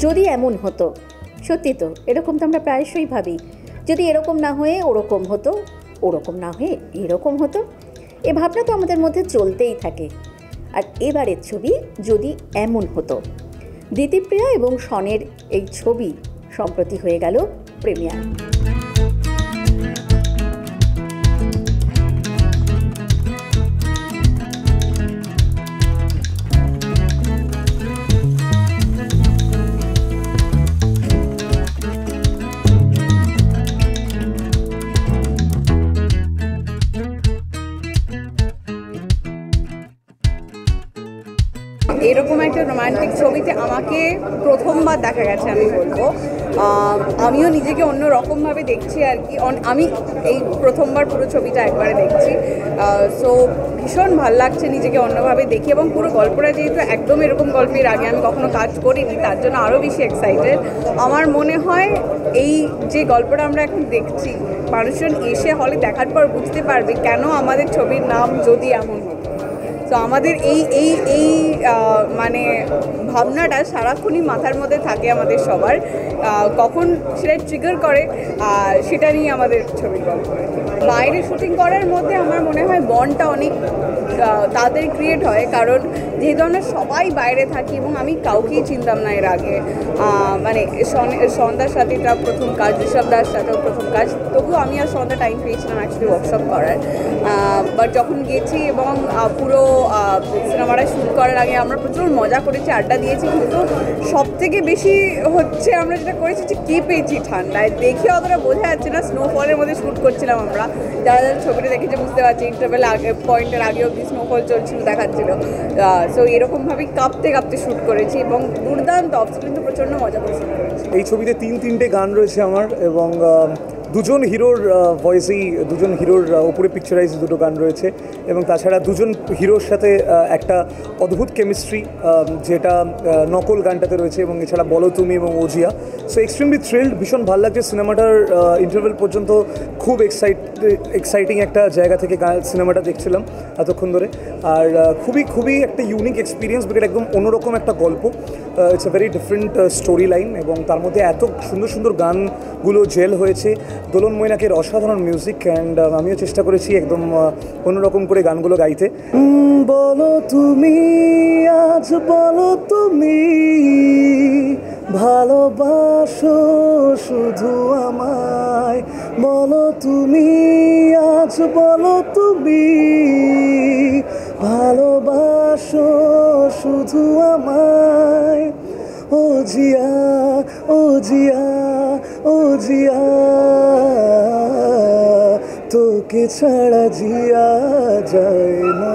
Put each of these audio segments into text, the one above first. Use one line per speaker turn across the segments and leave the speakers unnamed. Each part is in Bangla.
যদি এমন হতো, সত্যি তো এরকম তো আমরা প্রায়শই ভাবি, যদি এরকম না হয়ে ওরকম হতো, ওরকম না হয়ে এরকম হতো, এ ভাবনা তো আমাদের মধ্যে চলতেই থাকে। আর এবারের ছবি যদি এমন হতো, দিতিপ্রিয়া এবং শনের এই ছবি সম্প্রতি হয়ে গেল প্রিমিয়ার।
এরকম একটা রোমান্টিক ছবিতে আমাকে প্রথমবার দেখা গেছে, আমি বলবো। আমিও নিজেকে অন্য রকমভাবে দেখছি আর কি। আমি এই প্রথমবার পুরো ছবিটা একবারে দেখছি, সো ভীষণ ভালো লাগছে নিজেকে অন্যভাবে দেখি। এবং পুরো গল্পটা যেহেতু একদম এরকম গল্পের আগে আমি কখনো কাজ করিনি, তার জন্য আরও বেশি এক্সাইটেড। আমার মনে হয় এই যে গল্পটা আমরা এখন দেখছি, মানুষজন এসে হলে দেখার পর বুঝতে পারবে কেন আমাদের ছবির নাম যদি এমন হতো। তো আমাদের এই মানে ভাবনাটা সারাক্ষণই মাথার মধ্যে থাকে আমাদের সবার, কখন সেটা ট্রিগার করে সেটা নিয়ে আমাদের ছবির গল্প। বাইরে শুটিং করার মধ্যে আমার মনে হয় বন্ডটা অনেক তাড়াতাড়ি ক্রিয়েট হয়, কারণ যেহেতু আমরা সবাই বাইরে থাকি এবং আমি কাউকেই চিনতাম না এর আগে। মানে সন্ধ্যার সাথে এটা প্রথম কাজ, ঋষভদার সাথেও প্রথম কাজ, তবুও আমি আর সন্ধ্যা টাইম পেয়েছিলাম অ্যাকচুয়ালি ওয়ার্কশপ করার। বাট যখন গেছি এবং পুরো সিনেমাটা শ্যুট করার আগে আমরা প্রচুর মজা করেছি, আড্ডা দিয়েছি, কিন্তু সব থেকে বেশি হচ্ছে আমরা যেটা করেছি যে কী পেয়েছি ঠান্ডায়। দেখে অতটা বোঝা যাচ্ছে না, স্নোফলের মধ্যে শ্যুট করছিলাম আমরা। যারা যারা ছবিটা দেখেছে বুঝতে পারছি, ইন্টারভেল আগে পয়েন্টের আগে অব্দি স্নোফল চলছিল, দেখাচ্ছিল। সো এরকমভাবেই কাঁপতে কাঁপতে শ্যুট করেছি এবং দুর্দান্ত অফস্ক্রিন তো প্রচণ্ড মজা করে শ্যুট করেছি।
এই ছবিতে তিনটে গান রয়েছে আমার, এবং দুজন হিরোর ভয়েসেই, দুজন হিরোর ওপরে পিকচারাইজ দুটো গান রয়েছে, এবং তাছাড়া দুজন হিরোর সাথে একটা অদ্ভুত কেমিস্ট্রি যেটা নকল গানটাতে রয়েছে, এবং এছাড়া বলো তুমি এবং ওজিয়া। সো এক্সট্রিমলি থ্রিল্ড, ভীষণ ভালো লাগছে। সিনেমাটার ইন্টারভেল পর্যন্ত খুব এক্সাইটিং একটা জায়গা থেকে সিনেমাটা দেখছিলাম এতক্ষণ ধরে। আর খুবই একটা ইউনিক এক্সপিরিয়েন্স, বিকজ একদম অন্যরকম একটা গল্প। It's a very different story line, এবং তার মধ্যে এত সুন্দর সুন্দর গানগুলো জেল হয়েছে। দোলন মৈনাকের অসাধারণ মিউজিক, অ্যান্ড আমিও চেষ্টা করেছি একদম অন্যরকম করে গানগুলো গাইতে। বলো তুমি, আজ বলো তুমি ভালোবাসো শুধু আমায়, বলো তুমি, আজ বলো তুমি ভালোবাসো শুধু আমায়। ও জিয়া, ও জিয়া, ও জিয়া, তোকে ছাড়া জিয়া যায় না।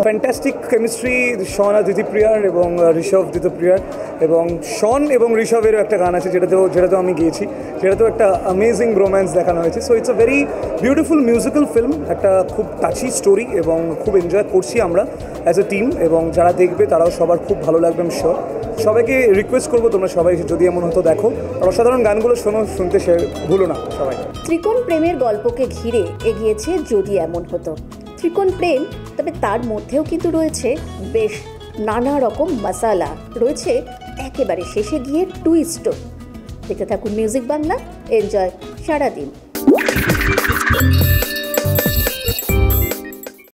ফ্যান্টাস্টিক কেমিস্ট্রি শন আর দিতিপ্রিয়ার এবং ঋষভ দিতিপ্রিয়ার, এবং শন এবং ঋষভেরও একটা গান আছে যেটাতেও আমি গিয়েছি, যেটাতেও একটা অ্যামেজিং রোম্যান্স দেখানো হয়েছে। So it's a very beautiful musical film, একটা খুব টাচি স্টোরি, এবং খুব এনজয় করছি আমরা অ্যাজ এ টিম, এবং যারা দেখবে তারাও সবার খুব ভালো লাগবে আমি শিওর। সবাইকে রিকোয়েস্ট করবো তোমরা সবাই যদি এমন হতো দেখো, আর অসাধারণ গানগুলো শুনতে ভুলো না সবাই।
ত্রিকোণ প্রেমের গল্পকে ঘিরে এগিয়েছে যদি এমন হতো। ত্রিকোণ প্রেম, তবে তার মধ্যেও কিন্তু রয়েছে বেশ নানা রকম মশালা, রয়েছে একেবারে শেষে গিয়ে টুইস্টও। দেখতে থাকুন মিউজিক বাংলা, এনজয় সারাদিন।